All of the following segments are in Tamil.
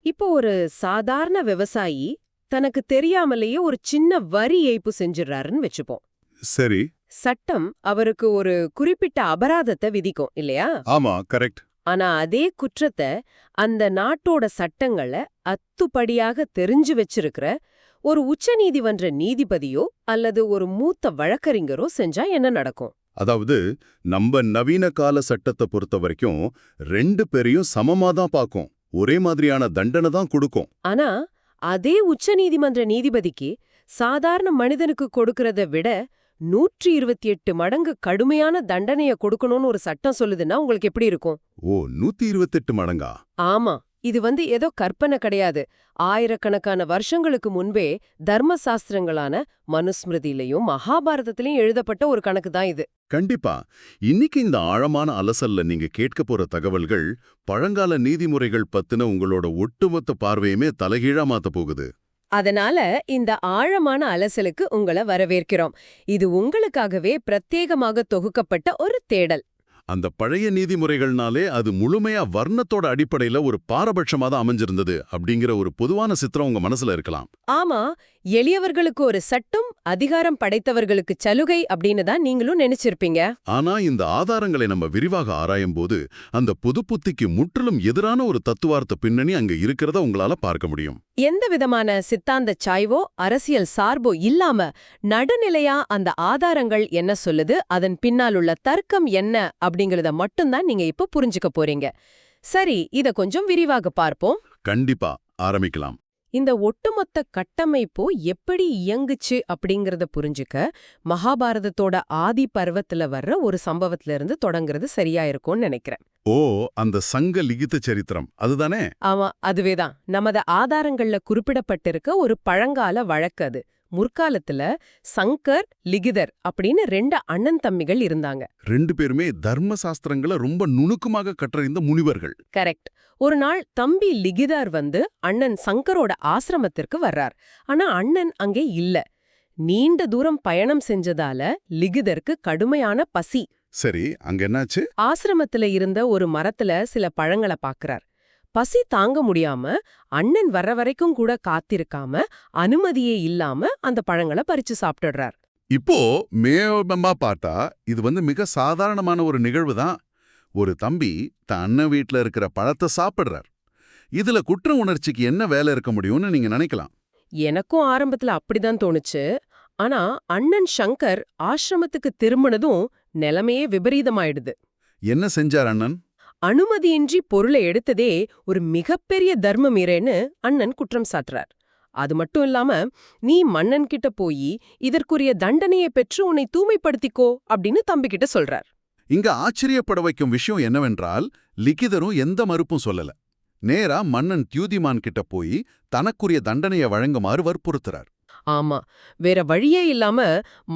இப்போ ஒரு சாதாரண விவசாயி தனக்கு தெரியாமலேயே ஒரு சின்ன வரி ஏய்ப்பு செஞ்சிடறாருன்னு வச்சுப்போம். சரி. சட்டம் அவருக்கு ஒரு குறிப்பிட்ட அபராதத்தை விதிக்கும் இல்லையா? ஆமா, கரெக்ட். ஆனா அதே குற்றத்தை அந்த நாட்டோட சட்டங்களை அத்துப்படியாக தெரிஞ்சு வச்சிருக்கிற ஒரு உச்சநீதிமன்ற நீதிபதியோ அல்லது ஒரு மூத்த வழக்கறிஞரோ செஞ்சா என்ன நடக்கும்? அதாவது நம்ம நவீன கால சட்டத்தை பொறுத்த வரைக்கும் ரெண்டு பேரையும் சமமா தான் பார்க்கும். ஒரே மாதிரியான தண்டனை தான் கொடுக்கும். ஆனா அதே உச்சநீதிமன்ற நீதிபதிக்கு சாதாரண மனிதனுக்கு கொடுக்கறத விட 128 மடங்கு கடுமையான தண்டனைய கொடுக்கணும்னு ஒரு சட்டம் சொல்லுதுன்னா உங்களுக்கு எப்படி இருக்கும்? ஓ, 128 மடங்கா? ஆமா, இது ஏதோ கற்பனை கிடையாது. ஆயிரக்கணக்கான வருஷங்களுக்கு முன்பே தர்ம சாஸ்திரங்களான மனுஸ்மிருதியிலையும் மகாபாரதத்திலையும் எழுதப்பட்ட ஒரு கணக்கு தான் இது. கண்டிப்பா. இன்னைக்கு இந்த ஆழமான அலசல்ல நீங்க கேட்க போற தகவல்கள் பழங்கால நீதிமுறைகள் பத்தின உங்களோட ஒட்டுமொத்த பார்வையுமே தலைகீழா மாத்த போகுது. அதனால இந்த ஆழமான அலசலுக்கு உங்களை வரவேற்கிறோம். இது உங்களுக்காகவே பிரத்யேகமாக தொகுக்கப்பட்ட ஒரு தேடல். அந்த பழைய நீதிமுறைகள்னாலே அது முழுமையா வர்ணத்தோட அடிப்படையில ஒரு பாரபட்சமா தான் அமைஞ்சிருந்தது அப்படிங்கிற ஒரு பொதுவான சித்திரம் உங்க மனசுல இருக்கலாம். ஆமா, எளியவர்களுக்கு ஒரு சட்டம், அதிகாரம் படைத்தவர்களுக்கு சலுகை அப்படின்னு தான் நீங்களும் நினைச்சிருப்பீங்க. ஆனா இந்த ஆதாரங்களை நம்ம விரிவாக ஆராயும் போது அந்த புது புத்திக்கு முற்றிலும் எதிரான ஒரு தத்துவார்த்த பின்னணி அங்க இருக்கிறத உங்களால பார்க்க முடியும். எந்த விதமான சித்தாந்த சாய்வோ அரசியல் சார்போ இல்லாம நடுநிலையா அந்த ஆதாரங்கள் என்ன சொல்லுது, அதன் பின்னால் உள்ள தர்க்கம் என்ன அப்படிங்கறத மட்டும்தான் நீங்க இப்ப புரிஞ்சுக்க போறீங்க. சரி, இத கொஞ்சம் விரிவாக பார்ப்போம். கண்டிப்பா ஆரம்பிக்கலாம். இந்த ஒட்டுமொத்த கட்டமைப்போ எப்படி இயங்குச்சு அப்படிங்கறத புரிஞ்சுக்க மகாபாரதத்தோட ஆதி பர்வத்துல வர்ற ஒரு சம்பவத்துல இருந்து தொடங்குறது சரியா இருக்கும்னு நினைக்கிறேன். ஓ, அந்த சங்க லிகித சரித்திரம் அதுதானே? ஆமா, அதுவேதான். நமது ஆதாரங்கள்ல குறிப்பிடப்பட்டிருக்க ஒரு பழங்கால வழக்கு அது. முற்காலத்துல சங்கர், லிகிதர் அப்படின்னு 2 அண்ணன் தம்பிகள் இருந்தாங்க. ரெண்டு பேருமே தர்ம சாஸ்திரங்களை ரொம்ப நுணுக்கமாக கற்றறிந்த முனிவர்கள். கரெக்ட். ஒரு நாள் தம்பி லிகிதார் அண்ணன் சங்கரோட ஆசிரமத்திற்கு வர்றார். ஆனா அண்ணன் அங்கே இல்ல. நீண்ட தூரம் பயணம் செஞ்சதால லிகிதருக்கு கடுமையான பசி. சரி, அங்க என்னாச்சு? ஆசிரமத்துல இருந்த ஒரு மரத்துல சில பழங்களை பாக்குறார். பசி தாங்க முடியாம அண்ணன் வர்ற வரைக்கும் கூட காத்திருக்காம அனுமதியே இல்லாம அந்த பழங்களை பறிச்சு சாப்பிட்டுடுறார். இப்போ மேலோட்டமா பார்த்தா இது மிக சாதாரணமான ஒரு நிகழ்வு தான். ஒரு தம்பி தன் அண்ணன் வீட்ல இருக்கிற பழத்தை சாப்பிடுறார். இதுல குற்ற உணர்ச்சிக்கு என்ன வேலை இருக்க முடியும்னு நீங்க நினைக்கலாம். எனக்கும் ஆரம்பத்துல அப்படிதான் தோணுச்சு. ஆனா அண்ணன் சங்கர் ஆசிரமத்துக்கு திரும்பினதும் நிலைமையே விபரீதமாயிடுது. என்ன செஞ்சார் அண்ணன்? அனுமதியின்றி பொருளை எடுத்ததே ஒரு மிகப்பெரிய தர்ம மீறேன்னு அண்ணன் குற்றம் சாட்டுறார். அது மட்டும் இல்லாம, நீ மன்னன் கிட்ட போய் இதற்குரிய தண்டனையை பெற்று உன்னை தூய்மைப்படுத்திக்கோ அப்படின்னு தம்பிக்கிட்ட சொல்றார். இங்க ஆச்சரியப்பட வைக்கும் விஷயம் என்னவென்றால், லிகிதரும் எந்த மறுப்பும் சொல்லல. நேரா மன்னன் தியூதிமான் கிட்ட போய் தனக்குரிய தண்டனையை வழங்குமாறு வற்புறுத்துறார். ஆமா, வேற வழியே இல்லாம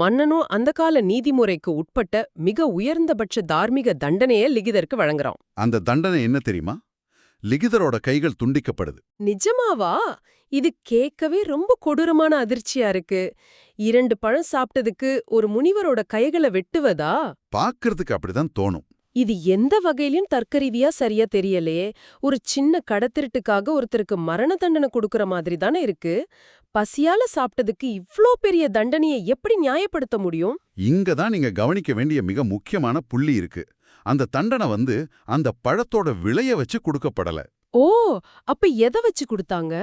மன்னனும் அந்த கால நீதிமுறைக்கு உட்பட்ட மிக உயர்ந்தபட்ச தார்மீக தண்டனையை லிகிதருக்கு வழங்குறான். அந்த தண்டனை என்ன தெரியுமா? லிகிதரோட கைகள் துண்டிக்கப்படுது. நிஜமாவா? இது கேட்கவே ரொம்ப கொடூரமான அதிர்ச்சியா இருக்கு. 2 பழம் சாப்பிட்டதுக்கு ஒரு முனிவரோட கைகளை வெட்டுவதா? பாக்குறதுக்கு அப்படிதான் தோணும். இது எந்த வகையிலும் தர்க்கரீதியா சரியா தெரியலையே. ஒரு சின்ன கடத்திருட்டுக்காக ஒருத்தருக்கு மரண தண்டனை கொடுக்கற மாதிரி தானே இருக்கு. பசியால சாப்பிட்டதுக்கு இவ்ளோ பெரிய தண்டனையை எப்படி நியாயப்படுத்த முடியும்? இங்க தான் நீங்க கவனிக்க வேண்டிய மிக முக்கியமான புள்ளி இருக்கு. அந்த தண்டனை அந்த பழத்தோட விலைய வச்சு கொடுக்கப்படல. ஓ, அப்ப எதை வச்சு கொடுத்தாங்க?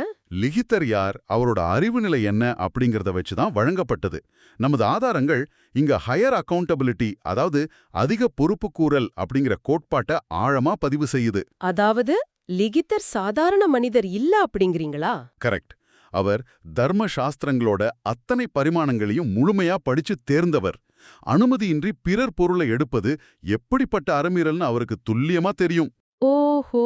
லிகிதர் யார், அவரோட அறிவு நிலை என்ன அப்படிங்கறத வச்சுதான் வழங்கப்பட்டது. நமது ஆதாரங்கள் இங்க ஹையர் அக்கவுண்டபிலிட்டி, அதாவது அதிக பொறுப்புக்கூறல் அப்படிங்கிற கோட்பாட்டை ஆழமா பதிவு செய்யுது. அதாவது லிகிதர் சாதாரண மனிதர் இல்ல அப்படிங்கிறீங்களா? கரெக்ட். அவர் தர்ம சாஸ்திரங்களோட அத்தனை பரிமாணங்களையும் முழுமையா படிச்சு தேர்ந்தவர். அனுமதியின்றி பிறர் பொருளை எடுப்பது எப்படிப்பட்ட அறமீறல்னு அவருக்கு துல்லியமா தெரியும். ஓஹோ,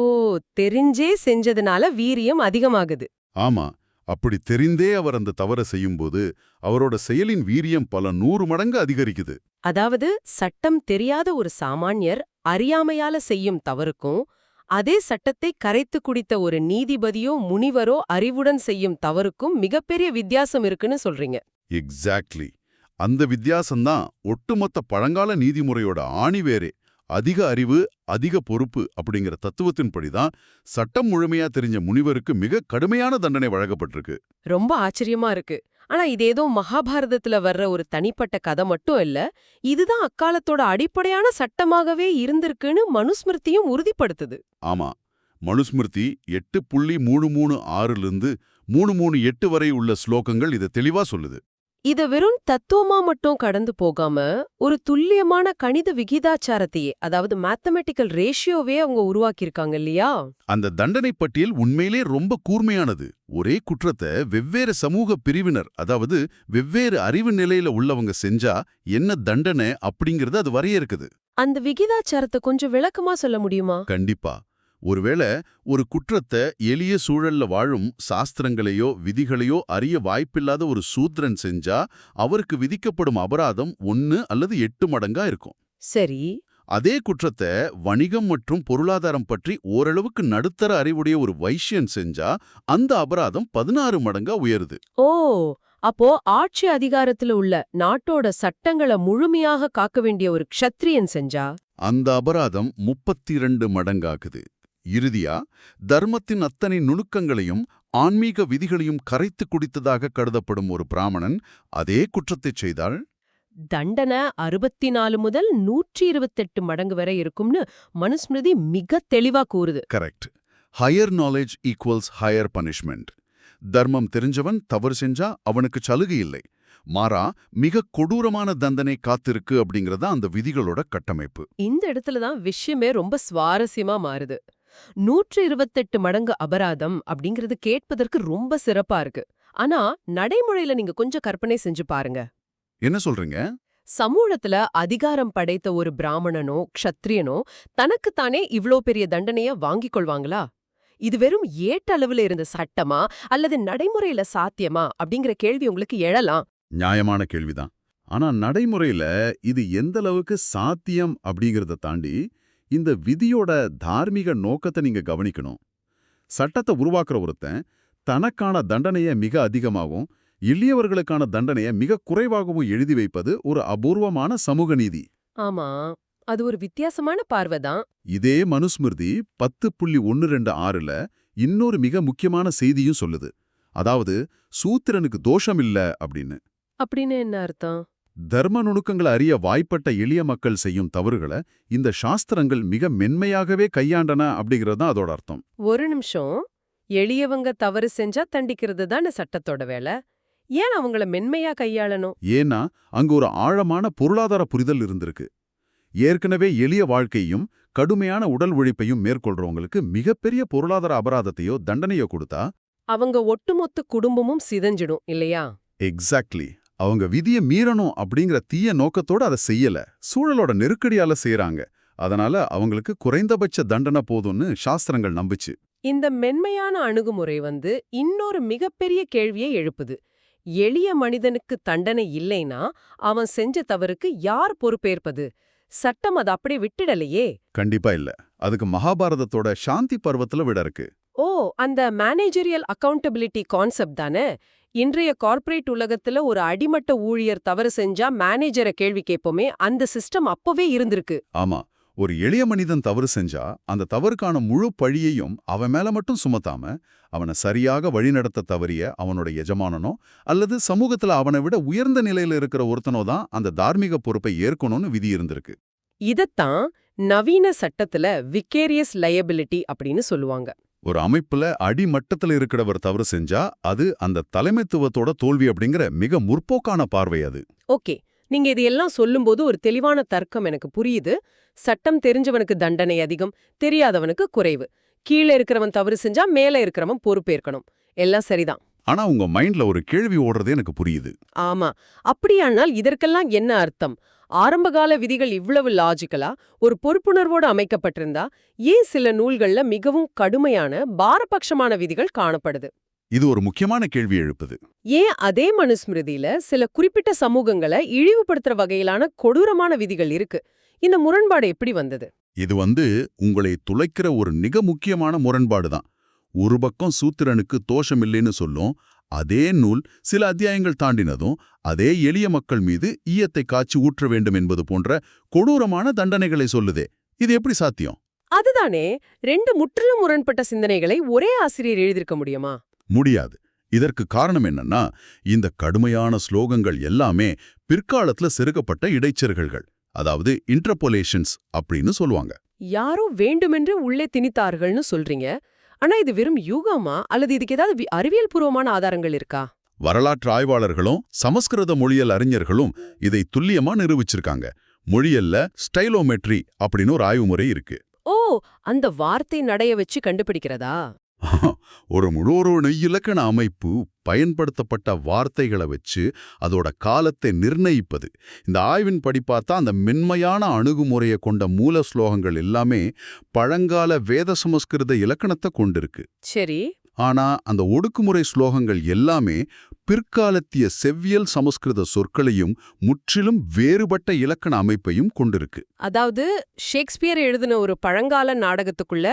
தெரிஞ்சே செஞ்சதுனால வீரியம் அதிகமாகுது. ஆமா, அப்படி தெரிந்தே அவர் அந்த தவறை செய்யும்போது அவரோட செயலின் வீரியம் பல 100 மடங்கு அதிகரிக்குது. அதாவது சட்டம் தெரியாத ஒரு சாமானியர் அறியாமையால செய்யும் தவறுக்கும், அதே சட்டத்தை கரைத்து குடித்த ஒரு நீதிபதியோ முனிவரோ அறிவுடன் செய்யும் தவறுக்கும் மிகப்பெரிய வித்தியாசம் இருக்குன்னு சொல்றீங்க. எக்ஸாக்ட்லி. அந்த வித்தியாசம்தான் ஒட்டுமொத்த பழங்கால நீதிமுறையோட ஆணிவேரே. அதிக அறிவு அதிக பொறுப்பு அப்படிங்கிற தத்துவத்தின்படிதான் சட்டம் முழுமையா தெரிஞ்ச முனிவருக்கு மிக கடுமையான தண்டனை வழங்கப்பட்டிருக்கு. ரொம்ப ஆச்சரியமா இருக்கு. ஆனா இது ஏதோ மகாபாரதத்துல வர்ற ஒரு தனிப்பட்ட கதை மட்டும் இல்ல, இதுதான் அக்காலத்தோட அடிப்படையான சட்டமாகவே இருந்திருக்குன்னு மனுஸ்மிருதியும் உறுதிப்படுத்துது. ஆமா, மனுஸ்மிருதி 8.336லிருந்து 338 வரை உள்ள ஸ்லோகங்கள் இதை தெளிவா சொல்லுது. இத வெறும் தத்துவமா மட்டும் கடந்து போகாம ஒரு துல்லியமான கணித விகிதாச்சாரத்தையே, அதாவது மேத்தமெட்டிக்கல் ரேஷியோவே அவங்க உருவாக்கியிருக்காங்க இல்லையா? அந்த தண்டனை பட்டியல் உண்மையிலே ரொம்ப கூர்மையானது. ஒரே குற்றத்தை வெவ்வேறு சமூக பிரிவினர், அதாவது வெவ்வேறு அறிவு நிலையில உள்ளவங்க செஞ்சா என்ன தண்டனை அப்படிங்கறது அது வரையறுக்குது. அந்த விகிதாச்சாரத்தை கொஞ்சம் விளக்கமா சொல்ல முடியுமா? கண்டிப்பா. ஒருவேளை ஒரு குற்றத்தை எளிய சூழல்ல வாழும் சாஸ்திரங்களையோ விதிகளையோ அறிய வாய்ப்பில்லாத ஒரு சூத்ரன் செஞ்சா அவருக்கு விதிக்கப்படும் அபராதம் 1 அல்லது 8 மடங்கா இருக்கும். சரி. அதே குற்றத்தை வணிகம் மற்றும் பொருளாதாரம் பற்றி ஓரளவுக்கு நடுத்தர அறிவுடைய ஒரு வைஷ்யன் செஞ்சா அந்த அபராதம் 16 மடங்கா உயருது. ஓ, அப்போ ஆட்சி அதிகாரத்துல உள்ள நாட்டோட சட்டங்களை முழுமையாக காக்க வேண்டிய ஒரு க்ஷத்ரியன் செஞ்சா அந்த அபராதம் 32 மடங்காகுது. இறுதியா, தர்மத்தின் அத்தனை நுணுக்கங்களையும் ஆன்மீக விதிகளையும் கரைத்து குடித்ததாக கருதப்படும் ஒரு பிராமணன் அதே குற்றத்தைச் செய்தால் தண்டனை 64 முதல் 128 மடங்கு வரை இருக்கும்னு மனுஸ்மிருதி மிக தெளிவா கூறுது. Correct. Higher knowledge equals higher punishment. தர்மம் தெரிஞ்சவன் தவறு செஞ்சா அவனுக்கு சலுகை இல்லை, மாறா மிக கொடூரமான தண்டனை காத்திருக்கு அப்படிங்கறதா அந்த விதிகளோட கட்டமைப்பு. இந்த இடத்துலதான் விஷயமே ரொம்ப சுவாரஸ்யமா மாறுது. 128 மடங்கு அபராதம் அப்படிங்கிறது கேட்பதற்கு ரொம்ப சிறப்பா இருக்கு. ஆனா நடைமுறையில நீங்க கொஞ்சம் கற்பனை செஞ்சு பாருங்க. என்ன சொல்றீங்க? சமூகத்துல அதிகாரம் படைத்த ஒரு பிராமணனோ க்ஷத்ரியனோ தனக்குத்தானே இவ்ளோ பெரிய தண்டனைய வாங்கிக் கொள்வாங்களா? இது வெறும் ஏட்டளவுல இருந்த சட்டமா அல்லது நடைமுறையில சாத்தியமா அப்படிங்கிற கேள்வி உங்களுக்கு எழலாம். நியாயமான கேள்விதான். ஆனா நடைமுறையில இது எந்த அளவுக்கு சாத்தியம் அப்படிங்கறத தாண்டி இந்த விதியோட தார்மீக நோக்கத்தை நீங்க கவனிக்கணும். சட்டத்தை உருவாக்குற ஒருத்தன் தனக்கான தண்டனைய மிக அதிகமாகவும் எளியவர்களுக்கான தண்டனைய மிக குறைவாகவும் எழுதி வைப்பது ஒரு அபூர்வமான சமூக நீதி. ஆமா, அது ஒரு வித்தியாசமான பார்வைதான். இதே மனுஸ்மிருதி 10.126ல இன்னொரு மிக முக்கியமான செய்தியும் சொல்லுது. அதாவது சூத்திரனுக்கு தோஷம் இல்ல அப்படின்னு. அப்படின்னு என்ன அர்த்தம்? தர்ம நுணுக்கங்களை அறிய வாய்ப்பட்ட எளிய மக்கள் செய்யும் தவறுகளை இந்த சாஸ்திரங்கள் மிக மென்மையாகவே கையாண்டன அப்படிங்கறதுதான் அதோட அர்த்தம். ஒரு நிமிஷம். எளியவங்க தவறு செஞ்சா தண்டிக்கிறது தானே சட்டத்தோட வேலை. ஏன் அவங்கள மென்மையா கையாளணும்? ஏன்னா அங்க ஒரு ஆழமான பொருளாதார புரிதல் இருந்திருக்கு. ஏற்கனவே எளிய வாழ்க்கையும் கடுமையான உடல் உழைப்பையும் மேற்கொள்றவங்களுக்கு மிகப்பெரிய பொருளாதார அபராதத்தையோ தண்டனையோ கொடுத்தா அவங்க ஒட்டுமொத்த குடும்பமும் சிதைஞ்சிடும் இல்லையா? எக்ஸாக்ட்லி. அவங்க விதியை மீறணும் அப்படிங்கிற தீய நோக்கத்தோட அதை செய்யல, சூழலோட நெருக்கடியால செய்யறாங்க. அதனால அவங்களுக்கு குறைந்தபட்ச தண்டனை போதும்னு சாஸ்திரங்கள் நம்புச்சு. இந்த மென்மையான அணுகுமுறை இன்னொரு மிகப்பெரிய கேள்வியை எழுப்புது. எளிய மனிதனுக்கு தண்டனை இல்லைனா அவன் செஞ்ச தவறுக்கு யார் பொறுப்பேற்பது? சட்டம் அதை அப்படியே விட்டுடலையே. கண்டிப்பா இல்ல. அதுக்கு மகாபாரதத்தோட சாந்தி பர்வத்துல விட இருக்கு. ஓ, அந்த மேனேஜரியல் அக்கவுண்டபிலிட்டி கான்செப்ட் தானே. இன்றைய கார்ப்பரேட் உலகத்துல ஒரு அடிமட்ட ஊழியர் தவறு செஞ்சா மேனேஜரை கேள்வி கேட்போமே, அந்த சிஸ்டம் அப்பவே இருந்திருக்கு. ஆமா, ஒரு எளிய மனிதன் தவறு செஞ்சா அந்த தவறுக்கான முழு பழியையும் அவன் மேல மட்டும் சுமத்தாம அவனை சரியாக வழிநடத்த தவறிய அவனோட எஜமானனோ அல்லது சமூகத்துல அவனை விட உயர்ந்த நிலையில இருக்கிற ஒருத்தனோ தான் அந்த தார்மீக பொறுப்பை ஏற்கணும்னு விதி இருந்திருக்கு. இதத்தான் நவீன சட்டத்துல விகேரியஸ் லயபிலிட்டி அப்படின்னு சொல்லுவாங்க. ஒரு அமைப்புல அடிமட்டத்துல இருக்கிறவர் தவறு செஞ்சா அது அந்த தலைமைத்துவத்தோட தோல்வி அப்படிங்கிற மிக முற்போக்கான பார்வை அது. ஓகே, நீங்க இதையெல்லாம் சொல்லும்போது ஒரு தெளிவான தர்க்கம் எனக்கு புரியுது. சட்டம் தெரிஞ்சவனுக்கு தண்டனை அதிகம், தெரியாதவனுக்கு குறைவு. கீழே இருக்கிறவன் தவறு செஞ்சா மேல இருக்கிறவன் பொறுப்பேற்கணும். எல்லாம் சரிதான். ஆனா உங்க மைண்ட்ல ஒரு கேள்வி ஓடுறது எனக்கு புரியுது. ஆமா, அப்படியானால் இதற்கெல்லாம் என்ன அர்த்தம்? ஆரம்பகால விதிகள் இவ்வளவு லாஜிக்கலா ஒரு பொறுப்புணர்வோடு அமைக்கப்பட்டிருந்தா ஏன் சில நூல்கள்ல மிகவும் கடுமையான பாரபட்சமான விதிகள் காணப்படுது? இது ஒரு முக்கியமான கேள்வி எழுப்புது. ஏன் அதே மனுஸ்மிருதியில சில குறிப்பிட்ட சமூகங்களை இழிவுபடுத்துற வகையிலான கொடூரமான விதிகள் இருக்கு? இந்த முரண்பாடு எப்படி வந்தது? இது உங்களை துளைக்கிற ஒரு மிக முக்கியமான முரண்பாடு தான். ஒரு பக்கம் சூத்திரனுக்கு தோஷம் இல்லைன்னு சொல்லும், அதே நூல் சில அத்தியாயங்கள் தாண்டினதும் அதே எளிய மக்கள் மீது ஈயத்தை காய்ச்சி ஊற்ற வேண்டும் என்பது போன்ற கொடூரமான தண்டனைகளை சொல்லுதே. இது எப்படி சாத்தியம்? அதுதானே, ரெண்டு முற்றிலும் முரண்பட்ட சிந்தனைகளை ஒரே ஆசிரியர் எழுதியிருக்க முடியுமா? முடியாது. இதற்கு காரணம் என்னன்னா, இந்த கடுமையான ஸ்லோகங்கள் எல்லாமே பிற்காலத்துல செருகப்பட்ட இடைச்செருகல்கள், அதாவது இன்டர்போலேஷன்ஸ் அப்படின்னு சொல்லுவாங்க. யாரோ வேண்டுமென்று உள்ளே திணித்தார்கள்னு சொல்றீங்க. ஆனா இது வெறும் யூகமா அல்லது இதுக்கு ஏதாவது அறிவியல் பூர்வமான ஆதாரங்கள் இருக்கா? வரலாற்று ஆய்வாளர்களும் சமஸ்கிருத மொழியியல் அறிஞர்களும் இதை துல்லியமா நிரூபிச்சிருக்காங்க. மொழியல்ல ஸ்டைலோமெட்ரி அப்படின்னு ஒரு ஆய்வு முறை இருக்கு. ஓ, அந்த வார்த்தை நடைய வச்சு கண்டுபிடிக்கிறதா? ஒரு இலக்கண அமைப்பு பயன்படுத்தப்பட்ட வார்த்தைகளை வச்சு அதோட காலத்தை நிர்ணயிப்பது. இந்த ஆய்வின் படி பார்த்தா அந்த மென்மையான அணுகுமுறையை கொண்ட மூல ஸ்லோகங்கள் எல்லாமே பழங்கால வேத சமஸ்கிருத இலக்கணத்தை கொண்டிருக்கு. சரி. ஆனா அந்த ஒடுக்குமுறை ஸ்லோகங்கள் எல்லாமே பிற்காலத்திய செவ்வியல் சமஸ்கிருத சொற்களையும் முற்றிலும் வேறுபட்ட இலக்கண அமைப்பையும் கொண்டிருக்கு. அதாவது ஷேக்ஸ்பியர் எழுதின ஒரு பழங்கால நாடகத்துக்குள்ள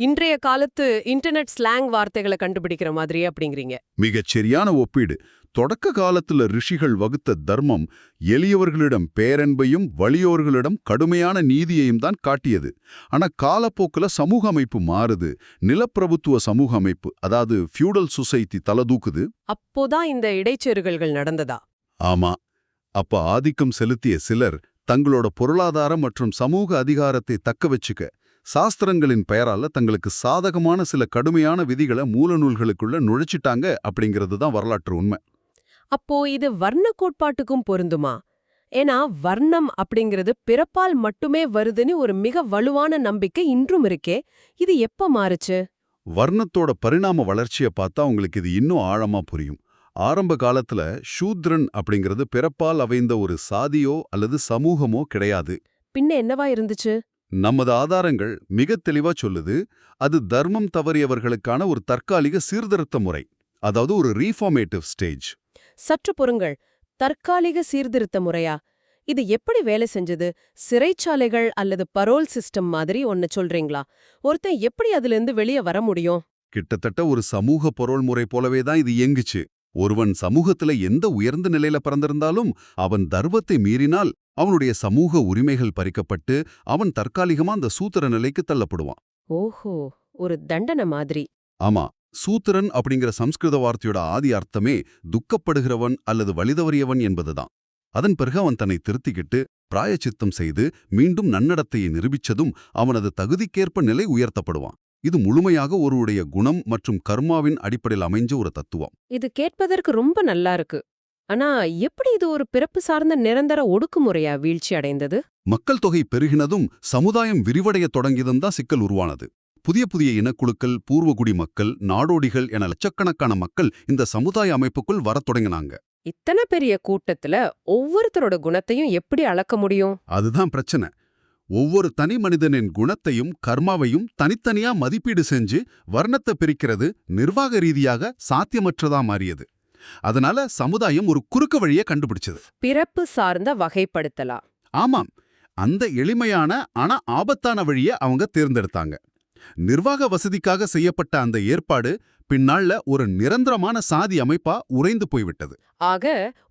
இன்றைய காலத்து இன்டர்நெட் ஸ்லாங் வார்த்தைகளை கண்டுபிடிக்கிற மாதிரி அப்படிங்கிறீங்க. மிகச்சரியான ஒப்பீடு. தொடக்க காலத்துல ரிஷிகள் வகுத்த தர்மம் எளியவர்களிடம் பேரன்பையும் வலியோர்களிடம் கடுமையான நீதியையும் தான் காட்டியது. ஆனா காலப்போக்குல சமூக அமைப்பு மாறுது. நிலப்பிரபுத்துவ சமூக அமைப்பு, அதாவது ஃபியூடல் சொசைட்டி தலதூக்குது. அப்போதான் இந்த இடைச்செருகல்கள் நடந்ததா? ஆமா. அப்ப ஆதிக்கம் செலுத்திய சிலர் தங்களோட பொருளாதார மற்றும் சமூக அதிகாரத்தை தக்க வச்சுக்க சாஸ்திரங்களின் பெயரால தங்களுக்கு சாதகமான சில கடுமையான விதிகளை மூல நூல்களுக்குள்ள நுழைச்சிட்டாங்க அப்படிங்கிறது தான் வரலாற்று உண்மை. அப்போ இது வர்ண கோட்பாட்டுக்கும் பொருந்துமா? ஏன்னா வர்ணம் அப்படிங்கிறது பிறப்பால் மட்டுமே வருதுன்னு ஒரு மிக வலுவான நம்பிக்கை இன்றும் இருக்கே. இது எப்ப மாறுச்சு? வர்ணத்தோட பரிணாம வளர்ச்சியை பார்த்தா உங்களுக்கு இது இன்னும் ஆழமா புரியும். ஆரம்ப காலத்துல சூத்ரன் அப்படிங்கிறது பிறப்பால் அமைந்த ஒரு சாதியோ அல்லது சமூகமோ கிடையாது. பின்ன என்னவா இருந்துச்சு? நமது ஆதாரங்கள் மிக தெளிவா சொல்லுது, அது தர்மம் தவறியவர்களுக்கான ஒரு தற்காலிக சீர்திருத்த முறை, அதாவது ஒரு ரீஃபார்மேட்டிவ் ஸ்டேஜ். சற்று பொறுங்கள், தற்காலிக சீர்திருத்த முறையா? இது எப்படி வேலை செஞ்சது? சிறைச்சாலைகள் அல்லது பரோல் சிஸ்டம் மாதிரி ஒன்னு சொல்றீங்களா? ஒருத்தன் எப்படி அதிலிருந்து வெளியே வர முடியும்? கிட்டத்தட்ட ஒரு சமூக பரோல் முறை போலவே தான் இது இயங்குச்சு. ஒருவன் சமூகத்துல எந்த உயர்ந்த நிலையில பிறந்திருந்தாலும் அவன் தர்மத்தை மீறினால் அவனுடைய சமூக உரிமைகள் பறிக்கப்பட்டு அவன் தற்காலிகமா அந்த சூத்திர நிலைக்கு தள்ளப்படுவான். ஓஹோ, ஒரு தண்டனை மாதிரி. ஆமா, சூத்திரன் அப்படிங்கிற சம்ஸ்கிருத வார்த்தையோட ஆதி அர்த்தமே துக்கப்படுகிறவன் அல்லது வழிதவறியவன் என்பதுதான். அதன் பிறகு அவன் தன்னை திருத்திக்கிட்டு பிராயச்சித்தம் செய்து மீண்டும் நன்னடத்தையை நிரூபிச்சதும் அவனது தகுதிக்கேற்ப நிலை உயர்த்தப்படுவான். இது முழுமையாக ஒருவருடைய குணம் மற்றும் கர்மாவின் அடிப்படையில் அமைஞ்ச ஒரு தத்துவம். இது கேட்பதற்கு ரொம்ப நல்லா இருக்கு. ஆனா எப்படி இது ஒரு பிறப்பு சார்ந்த நிரந்தர ஒடுக்குமுறையா வீழ்ச்சி அடைந்தது? மக்கள் தொகை பெருகினதும் சமுதாயம் விரிவடையத் தொடங்கியதும் தான் சிக்கல் உருவானது. புதிய புதிய இனக்குழுக்கள், பூர்வகுடி மக்கள், நாடோடிகள் என லட்சக்கணக்கான மக்கள் இந்த சமுதாய அமைப்புக்குள் வரத் தொடங்கினாங்க. இத்தனை பெரிய கூட்டத்துல ஒவ்வொருத்தரோட குணத்தையும் எப்படி அளக்க முடியும்? அதுதான் பிரச்சனை. ஒவ்வொரு தனி மனிதனின் குணத்தையும் கர்மாவையும் தனித்தனியா மதிப்பீடு செஞ்சு வர்ணத்தை பிரிக்கிறது நிர்வாக ரீதியாக சாத்தியமற்றதா மாறியது. அதனால சமுதாயம் ஒரு குறுக்கு வழியை கண்டுபிடிச்சது. பிறப்பு சார்ந்த வகைப்படுத்தலா? ஆமாம், அந்த எளிமையான ஆனா ஆபத்தான வழியை அவங்க தேர்ந்தெடுத்தாங்க. நிர்வாக வசதிக்காக செய்யப்பட்ட அந்த ஏற்பாடு பின்னால ஒரு நிரந்தரமான சாதி அமைப்பா உறைந்து போய்விட்டது. ஆக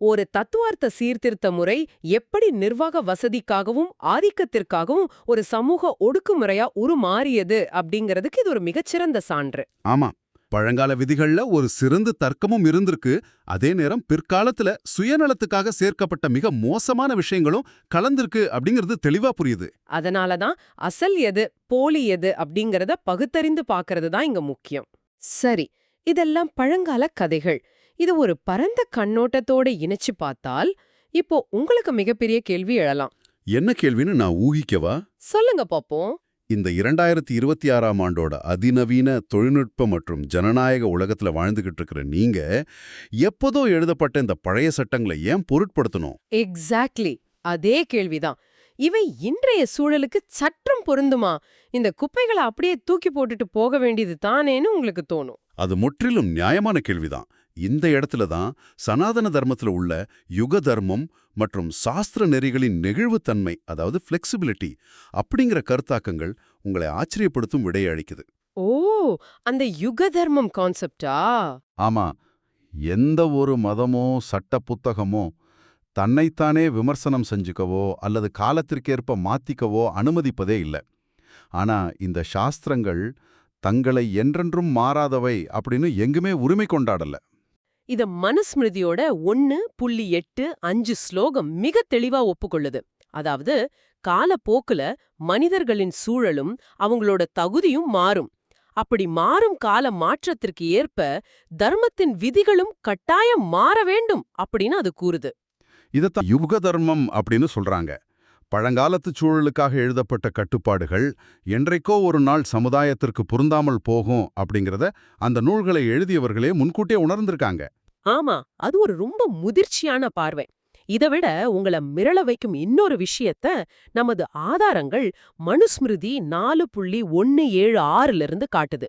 ஒரு தத்துவார்த்த சீர்திருத்த முறை எப்படி நிர்வாக வசதிக்காகவும் ஆதிக்கத்திற்காகவும் ஒரு சமூக ஒடுக்குமுறையா உருமாறியது அப்படிங்கிறதுக்கு இது ஒரு மிகச்சிறந்த சான்று. ஆமா, பழங்கால விதிகள்ல ஒரு சிறந்த தர்க்கமும் இருந்திருக்கு. அதே நேரம் பிற்காலத்துல சுயநலத்துக்காக சேர்க்கப்பட்ட மிக மோசமான விஷயங்களும் கலந்திருக்கு அப்படிங்கிறது தெளிவா புரியுது. அதனாலதான் அசல் எது போலி எது அப்படிங்கறத பகுத்தறிந்து பாக்குறது தான் இங்க முக்கியம். சரி, இதெல்லாம் பழங்கால கதைகள். இது ஒரு பரந்த கண்ணோட்டத்தோட இணைச்சு பார்த்தால் இப்போ உங்களுக்கு மிகப்பெரிய கேள்வி எழலாம். என்ன கேள்வின்னு நான் ஊகிக்கவா? சொல்லுங்க பாப்போம். இந்த 2026ஆம் ஆண்டோட அதிநவீன தொழில்நுட்ப மற்றும் ஜனநாயக உலகத்துல வாழ்ந்துகிட்டு இருக்கிற நீங்க எப்போதோ எழுதப்பட்ட இந்த பழைய சட்டங்களை ஏன் பொருட்படுத்தணும்? எக்ஸாக்ட்லி அதே கேள்விதான். இவை இன்றைய சூழலுக்கு சற்றும் பொருந்துமா? இந்த குப்பைகளை அப்படியே தூக்கி போட்டுட்டு போக வேண்டியது தானேன்னு உங்களுக்கு தோணும். அது முற்றிலும் நியாயமான கேள்விதான். இந்த இடத்துல தான் சனாதன தர்மத்துல உள்ள யுக தர்மம் மற்றும் சாஸ்திர நெறிகளின் நெகிழ்வுத்தன்மை, அதாவது ஃப்ளெக்சிபிலிட்டி அப்படிங்கிற கருத்தாக்கங்கள் உங்களை ஆச்சரியப்படுத்தும் விடையை அளிக்குது. ஓ, அந்த யுக தர்மம் கான்செப்டா? ஆமா, எந்த ஒரு மதமோ சட்ட புத்தகமோ தன்னைத்தானே விமர்சனம் செஞ்சுக்கவோ அல்லது காலத்திற்கேற்ப மாத்திக்கவோ அனுமதிப்பதே இல்ல. ஆனா இந்த சாஸ்திரங்கள் தங்களை என்றென்றும் மாறாதவை அப்படின்னு எங்குமே உரிமை கொண்டாடல. இத மனுஸ்மிருதியோட 1.85 ஸ்லோகம் மிக தெளிவா ஒப்புக்கொள்ளுது. அதாவது காலப்போக்குல மனிதர்களின் சூழலும் அவங்களோட தகுதியும் மாறும். அப்படி மாறும் கால மாற்றத்திற்கு ஏற்ப தர்மத்தின் விதிகளும் கட்டாயம் மாற வேண்டும் அப்படின்னு அது கூறுது. இதத்தான் யுக தர்மம் அப்படின்னு சொல்றாங்க. பழங்காலத்து சூழலுக்காக எழுதப்பட்ட கட்டுப்பாடுகள் என்றைக்கோ ஒரு நாள் சமுதாயத்திற்கு பொருந்தாமல் போகும் அப்படிங்கிறத அந்த நூல்களை எழுதியவர்களே முன்கூட்டியே உணர்ந்திருக்காங்க. ஆமா, அது ஒரு ரொம்ப முதிர்ச்சியான பார்வை. இதை விட உங்களை மிரள வைக்கும் இன்னொரு விஷயத்த நமது ஆதாரங்கள் மனுஸ்மிருதி 4.176 இருந்து காட்டுது.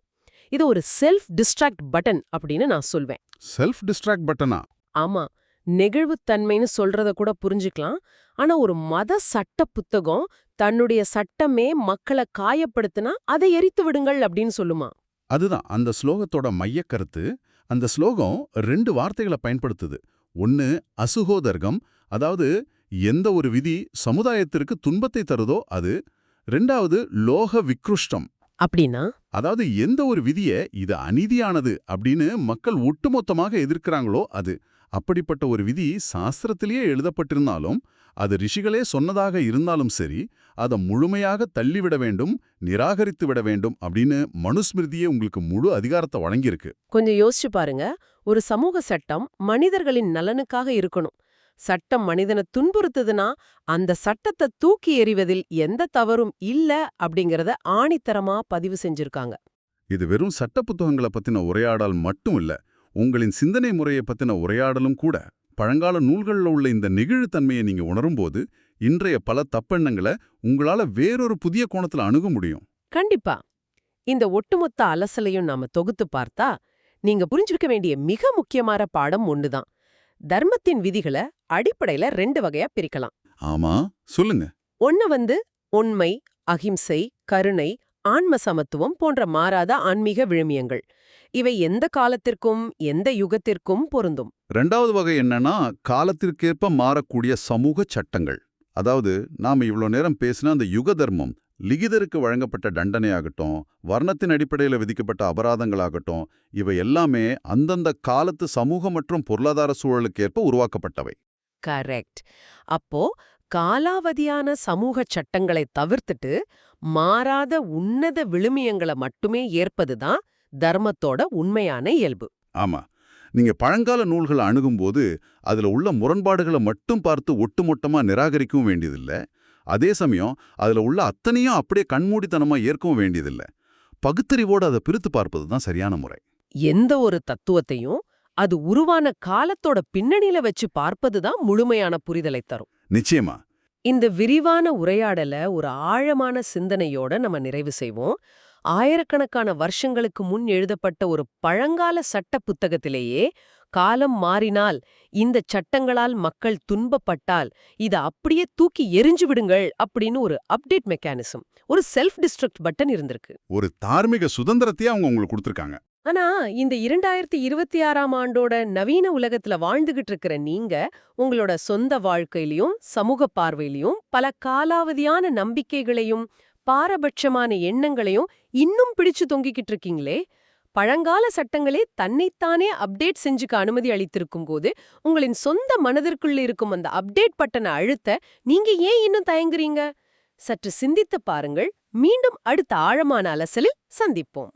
இது ஒரு செல்ஃப் டிஸ்ட்ராக்ட் பட்டன் அப்படின்னு நான் சொல்வேன். செல்ஃப் டிஸ்ட்ராக்ட் பட்டனா? ஆமா, நெகிழ்வுத்தன்மைன்னு சொல்றத கூட புரிஞ்சுக்கலாம். ஆனா ஒரு மத சட்ட புத்தகம் தன்னுடைய சட்டமே மக்களை காயப்படுத்தினா அதை எரித்து விடுங்கள் அப்படின்னு சொல்லுமா? அதுதான் அந்த ஸ்லோகத்தோட மையக்கருத்து. அந்த ஸ்லோகம் 2 வார்த்தைகளை பயன்படுத்துது. ஒன்னு அசுகோதர்கம், அதாவது எந்த ஒரு விதி சமுதாயத்திற்கு துன்பத்தை தருதோ அது. 2வது லோக விக்ருஷ்டம், அப்படின்னா அதாவது எந்த ஒரு விதியை இது அநீதியானது அப்படின்னு மக்கள் ஒட்டுமொத்தமாக எதிர்க்கிறாங்களோ அது. அப்படிப்பட்ட ஒரு விதி சாஸ்திரத்திலேயே எழுதப்பட்டிருந்தாலும் அது ரிஷிகளே சொன்னதாக இருந்தாலும் சரி, அதை முழுமையாக தள்ளிவிட வேண்டும், நிராகரித்து விட வேண்டும் அப்படின்னு மனுஸ்மிருதியே உங்களுக்கு முழு அதிகாரத்தை வழங்கியிருக்கு. கொஞ்சம் யோசிச்சு பாருங்க. ஒரு சமூக சட்டம் மனிதர்களின் நலனுக்காக இருக்கணும். சட்டம் மனிதனை துன்புறுத்துதுன்னா அந்த சட்டத்தை தூக்கி எறிவதில் எந்த தவறும் இல்ல அப்படிங்கறத ஆணித்தரமா பதிவு செஞ்சிருக்காங்க. இது வெறும் சட்ட புத்தகங்களை பத்தின உரையாடல் மட்டும் இல்ல, உங்களின் சிந்தனை முறையை பத்தின உரையாடலும் கூட. பழங்கால நூல்களில் உள்ள இந்த நெகிழ்வுத்தன்மையை நீங்க உணரும்போது இன்றைய பல தப்பெண்ணங்களை உங்களால வேறொரு புதிய கோணத்துல அணுக முடியும். கண்டிப்பா. இந்த ஒட்டுமொத்த அலசலையும் நாம தொகுத்து பார்த்தா நீங்க புரிஞ்சுக்க வேண்டிய மிக முக்கியமான பாடம் ஒண்ணுதான். தர்மத்தின் விதிகளை அடிப்படையில 2 வகையா பிரிக்கலாம். ஆமா, சொல்லுங்க. ஒண்ணு உண்மை, அகிம்சை, கருணை, ஆன்ம சமத்துவம் போன்ற மாறாத ஆன்மீக விழுமியங்கள். இவை எந்த காலத்திற்கும் எந்த யுகத்திற்கும் பொருந்தும். 2வது வகை என்னன்னா, காலத்திற்கேற்ப மாறக்கூடிய சமூக சட்டங்கள். அதாவது நாம இவ்ளோ நேரம் பேசின அந்த யுக தர்மம், லிகிதருக்கு வழங்கப்பட்ட தண்டனையாகட்டும், வர்ணத்தின் அடிப்படையில் விதிக்கப்பட்ட அபராதங்களாகட்டும், இவை எல்லாமே அந்தந்த காலத்து சமூக மற்றும் பொருளாதார சூழலுக்கேற்ப உருவாக்கப்பட்டவை. கரெக்ட். அப்போ காலாவதியான சமூக சட்டங்களை தவிர்த்துட்டு மாறாத உன்னத விழுமியங்களை மட்டுமே ஏற்பதுதான் தர்மத்தோட உண்மையான இயல்பு. ஆமா, நீங்க பழங்கால நூல்களை அணுகும்போது அதுல உள்ள முரண்பாடுகளை மட்டும் பார்த்து ஒட்டுமொத்தமா நிராகரிக்கவும் வேண்டியதில்லை. அதே சமயம் அதுல உள்ள அத்தனையும் அப்படியே கண்மூடித்தனமா ஏற்கவும் வேண்டியதில்லை. பகுத்தறிவோடு அதை பிரித்து பார்ப்பது தான் சரியான முறை. எந்த ஒரு தத்துவத்தையும் அது உருவான காலத்தோட பின்னணியில வச்சு பார்ப்பதுதான் முழுமையான புரிதலை தரும். நிச்சயமா. இந்த விரிவான உரையாடல ஒரு ஆழமான சிந்தனையோட நம்ம நிறைவு செய்வோம். ஆயிரக்கணக்கான வருஷங்களுக்கு முன் எழுதப்பட்ட ஒரு பழங்கால சட்ட புத்தகத்திலேயே காலம் மாறினால், இந்த சட்டங்களால் மக்கள் துன்பப்பட்டால் இத அப்படியே தூக்கி எரிஞ்சு விடுங்கள் அப்படின்னு ஒரு அப்டேட் மெக்கானிசம், ஒரு செல்ஃப் டிஸ்ட்ரக்ட் பட்டன் இருந்திருக்கு. ஒரு தார்மீக சுதந்திரத்தையே அவங்க உங்களுக்கு கொடுத்திருக்காங்க. ஆனா இந்த 2026ஆம் ஆண்டோட நவீன உலகத்துல வாழ்ந்துகிட்டு இருக்கிற நீங்க உங்களோட சொந்த வாழ்க்கையிலயும் சமூக பார்வையிலயும் பல காலாவதியான நம்பிக்கைகளையும் பாரபட்சமான எண்ணங்களையும் இன்னும் பிடிச்சு தொங்கிக்கிட்டு இருக்கீங்களே. பழங்கால சட்டங்களே தன்னைத்தானே அப்டேட் செஞ்சுக்க அனுமதி அளித்திருக்கும் போது உங்களின் சொந்த மனதிற்குள்ள இருக்கும் அந்த அப்டேட் பட்டனை அழுத்த நீங்க ஏன் இன்னும் தயங்குறீங்க? சற்று சிந்தித்து பாருங்கள். மீண்டும் அடுத்த ஆழமான அலசலில் சந்திப்போம்.